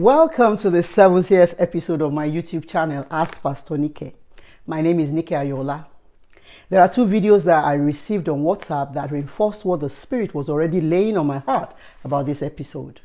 Welcome to the 70th episode of my YouTube channel, Ask Pastor Nike. My name is Nike Ayola. There are two videos that I received on WhatsApp that reinforced what the Spirit was already laying on my heart about this episode.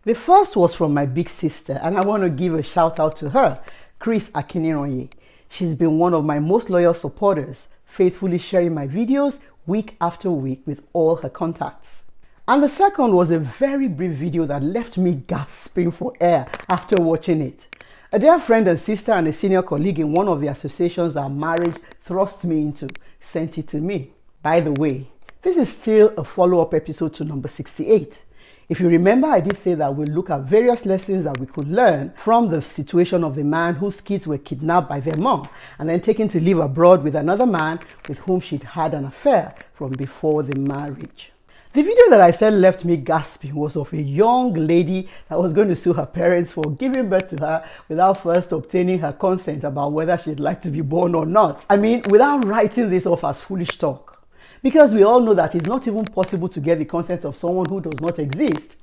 The first was from my big sister, and I want to give a shout out to her, Chris Akinironye. She's been one of my most loyal supporters, faithfully sharing my videos week after week with all her contacts. And the second was a very brief video that left me gasping for air after watching it. A dear friend and sister and a senior colleague in one of the associations that marriage thrust me into sent it to me. By the way, this is still a follow-up episode to number 68. If you remember, I did say that we'll look at various lessons that we could learn from the situation of the man whose kids were kidnapped by their mom and then taken to live abroad with another man with whom she'd had an affair from before the marriage. The video that I said left me gasping was of a young lady that was going to sue her parents for giving birth to her without first obtaining her consent about whether she'd like to be born or not. I mean, without writing this off as foolish talk. Because we all know that it's not even possible to get the consent of someone who does not exist.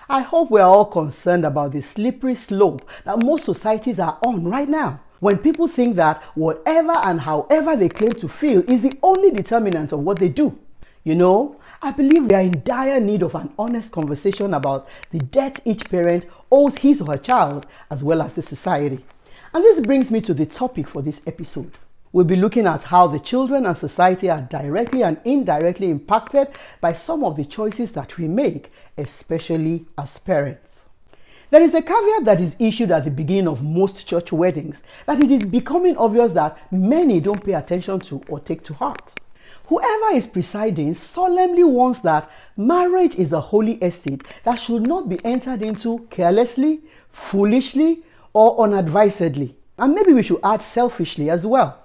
I hope we're all concerned about the slippery slope that most societies are on right now, when people think that whatever and however they claim to feel is the only determinant of what they do. You know, I believe we are in dire need of an honest conversation about the debt each parent owes his or her child, as well as the society. And this brings me to the topic for this episode. We'll be looking at how the children and society are directly and indirectly impacted by some of the choices that we make, especially as parents. There is a caveat that is issued at the beginning of most church weddings that it is becoming obvious that many don't pay attention to or take to heart. Whoever is presiding solemnly warns that marriage is a holy estate that should not be entered into carelessly, foolishly, or unadvisedly. And maybe we should add selfishly as well.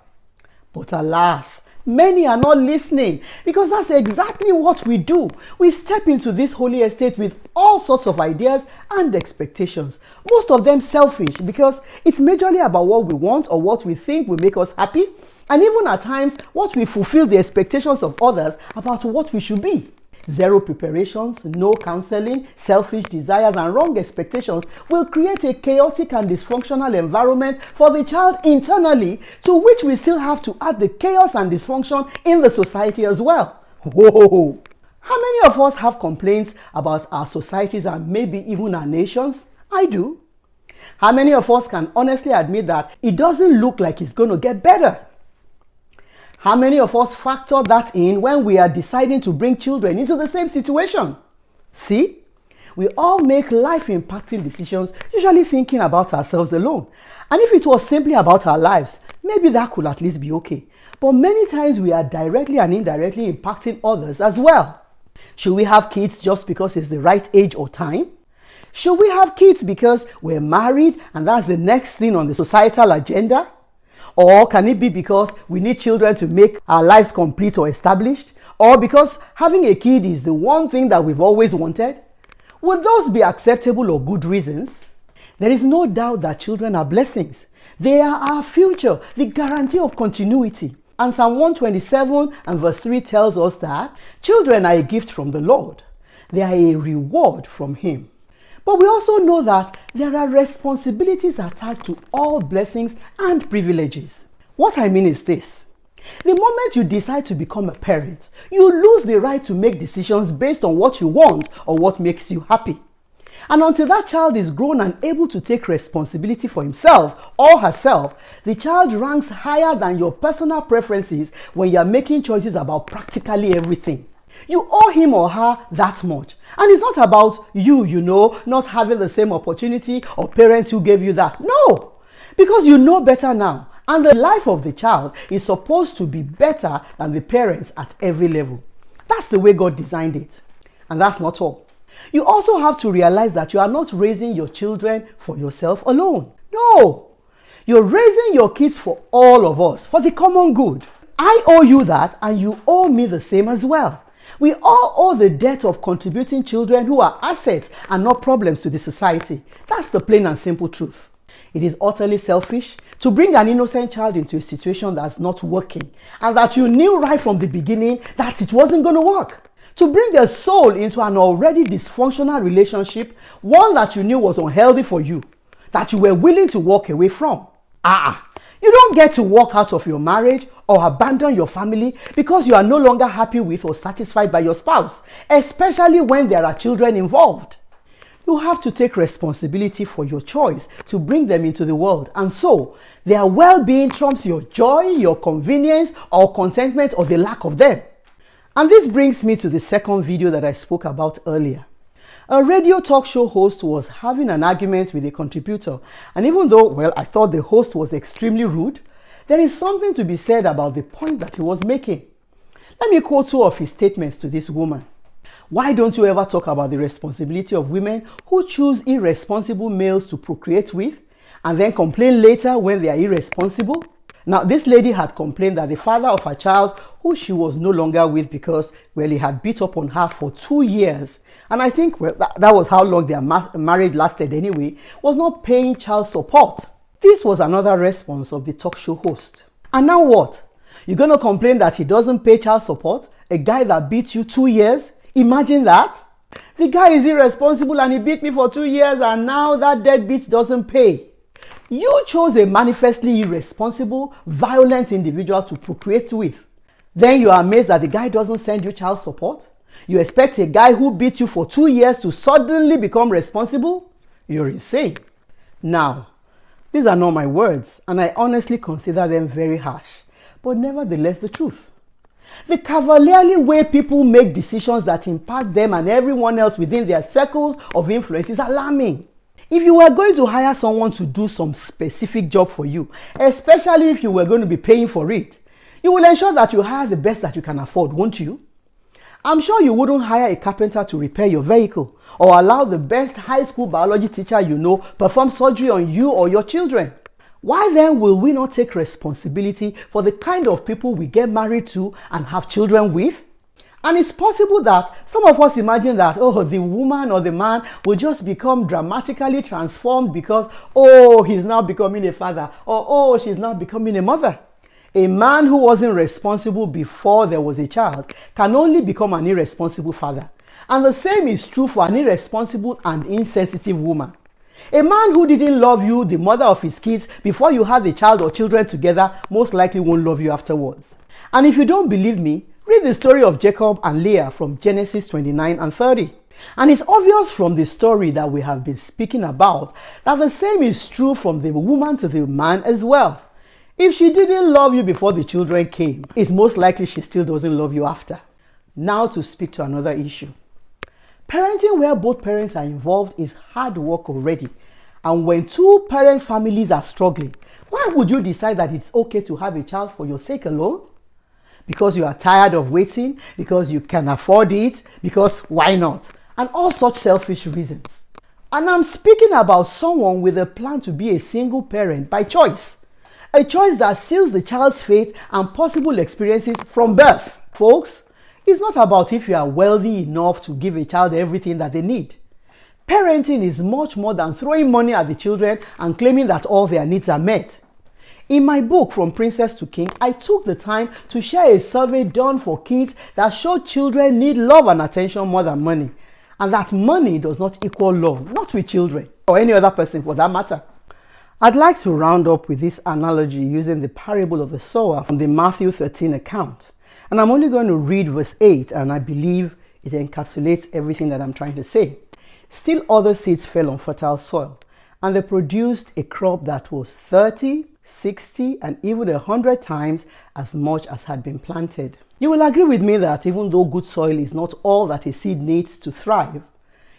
But alas, many are not listening, because that's exactly what we do. We step into this holy estate with all sorts of ideas and expectations. Most of them selfish, because it's majorly about what we want or what we think will make us happy. And even at times, what we fulfill the expectations of others about what we should be. Zero preparations, no counseling, selfish desires, and wrong expectations will create a chaotic and dysfunctional environment for the child internally, to which we still have to add the chaos and dysfunction in the society as well. Whoa! How many of us have complaints about our societies and maybe even our nations? I do. How many of us can honestly admit that it doesn't look like it's going to get better? How many of us factor that in when we are deciding to bring children into the same situation? See, we all make life-impacting decisions, usually thinking about ourselves alone. And if it was simply about our lives, maybe that could at least be okay. But many times we are directly and indirectly impacting others as well. Should we have kids just because it's the right age or time? Should we have kids because we're married and that's the next thing on the societal agenda? Or can it be because we need children to make our lives complete or established? Or because having a kid is the one thing that we've always wanted? Would those be acceptable or good reasons? There is no doubt that children are blessings. They are our future, the guarantee of continuity. And Psalm 127 and verse 3 tells us that children are a gift from the Lord. They are a reward from Him. But we also know that there are responsibilities attached to all blessings and privileges. What I mean is this. The moment you decide to become a parent, you lose the right to make decisions based on what you want or what makes you happy. And until that child is grown and able to take responsibility for himself or herself, the child ranks higher than your personal preferences when you are making choices about practically everything. You owe him or her that much. And it's not about you, not having the same opportunity or parents who gave you that. No, because you know better now. And the life of the child is supposed to be better than the parents at every level. That's the way God designed it. And that's not all. You also have to realize that you are not raising your children for yourself alone. No, you're raising your kids for all of us, for the common good. I owe you that, and you owe me the same as well. We all owe the debt of contributing children who are assets and not problems to the society. That's the plain and simple truth. It is utterly selfish to bring an innocent child into a situation that's not working and that you knew right from the beginning that it wasn't going to work. To bring a soul into an already dysfunctional relationship, one that you knew was unhealthy for you. that you were willing to walk away from. You don't get to walk out of your marriage or abandon your family because you are no longer happy with or satisfied by your spouse, especially when there are children involved. You have to take responsibility for your choice to bring them into the world, and so their well-being trumps your joy, your convenience, or contentment, or the lack of them. And this brings me to the second video that I spoke about earlier. A radio talk show host was having an argument with a contributor, and even though, I thought the host was extremely rude, there is something to be said about the point that he was making. Let me quote two of his statements to this woman. Why don't you ever talk about the responsibility of women who choose irresponsible males to procreate with and then complain later when they are irresponsible? Now, this lady had complained that the father of her child, who she was no longer with because, he had beat up on her for 2 years, and I think, that was how long their marriage lasted anyway, was not paying child support. This was another response of the talk show host. And now what? You're going to complain that he doesn't pay child support? A guy that beat you 2 years? Imagine that. The guy is irresponsible and he beat me for 2 years and now that deadbeat doesn't pay. You chose a manifestly irresponsible, violent individual to procreate with. Then you are amazed that the guy doesn't send you child support? You expect a guy who beat you for 2 years to suddenly become responsible? You're insane. Now, these are not my words, and I honestly consider them very harsh, but nevertheless the truth. The cavalierly way people make decisions that impact them and everyone else within their circles of influence is alarming. If you were going to hire someone to do some specific job for you, especially if you were going to be paying for it, you will ensure that you hire the best that you can afford, won't you? I'm sure you wouldn't hire a carpenter to repair your vehicle or allow the best high school biology teacher you know perform surgery on you or your children. Why then will we not take responsibility for the kind of people we get married to and have children with? And it's possible that some of us imagine that, the woman or the man will just become dramatically transformed because, he's now becoming a father, or she's now becoming a mother. A man who wasn't responsible before there was a child can only become an irresponsible father. And the same is true for an irresponsible and insensitive woman. A man who didn't love you, the mother of his kids, before you had the child or children together, most likely won't love you afterwards. And if you don't believe me, read the story of Jacob and Leah from Genesis 29 and 30. And it's obvious from the story that we have been speaking about that the same is true from the woman to the man as well. If she didn't love you before the children came, it's most likely she still doesn't love you after. Now to speak to another issue. Parenting where both parents are involved is hard work already. And when two parent families are struggling, why would you decide that it's okay to have a child for your sake alone? Because you are tired of waiting, because you can afford it, because why not? And all such selfish reasons. And I'm speaking about someone with a plan to be a single parent by choice. A choice that seals the child's fate and possible experiences from birth. Folks, it's not about if you are wealthy enough to give a child everything that they need. Parenting is much more than throwing money at the children and claiming that all their needs are met. In my book, From Princess to King, I took the time to share a survey done for kids that showed children need love and attention more than money, and that money does not equal love, not with children, or any other person for that matter. I'd like to round up with this analogy using the parable of the sower from the Matthew 13 account. And I'm only going to read verse 8, and I believe it encapsulates everything that I'm trying to say. Still other seeds fell on fertile soil, and they produced a crop that was 30, 60, and even 100 times as much as had been planted. You will agree with me that even though good soil is not all that a seed needs to thrive,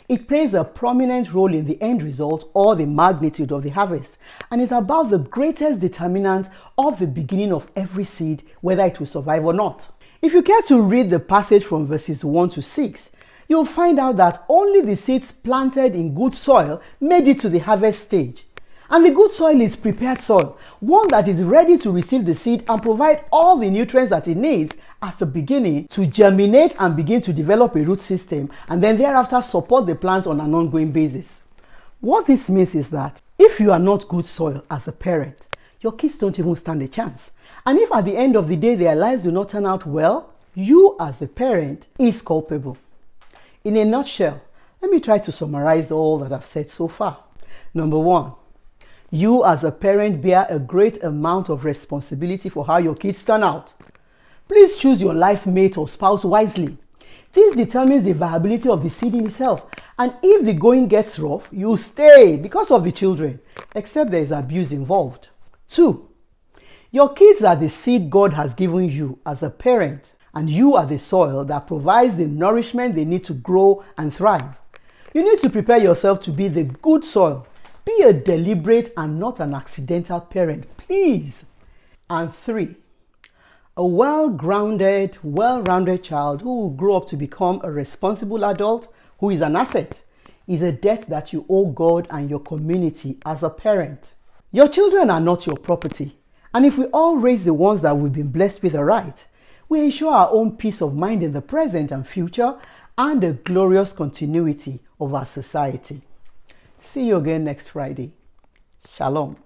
it plays a prominent role in the end result or the magnitude of the harvest, and is about the greatest determinant of the beginning of every seed, whether it will survive or not. If you care to read the passage from verses 1 to 6, you'll find out that only the seeds planted in good soil made it to the harvest stage. And the good soil is prepared soil, one that is ready to receive the seed and provide all the nutrients that it needs at the beginning to germinate and begin to develop a root system, and then thereafter support the plant on an ongoing basis. What this means is that if you are not good soil as a parent, your kids don't even stand a chance. And if at the end of the day their lives do not turn out well, you as the parent is culpable. In a nutshell, let me try to summarize all that I've said so far. Number one, You as a parent bear a great amount of responsibility for how your kids turn out. Please choose your life mate or spouse wisely. This determines the viability of the seed in itself. And if the going gets rough, you stay because of the children, except there is abuse involved. 2. Your kids are the seed God has given you as a parent, and you are the soil that provides the nourishment they need to grow and thrive. You need to prepare yourself to be the good soil. Be a deliberate and not an accidental parent, please. And 3. A well-grounded, well-rounded child who will grow up to become a responsible adult who is an asset is a debt that you owe God and your community as a parent. Your children are not your property, and if we all raise the ones that we've been blessed with aright, we ensure our own peace of mind in the present and future and the glorious continuity of our society. See you again next Friday. Shalom.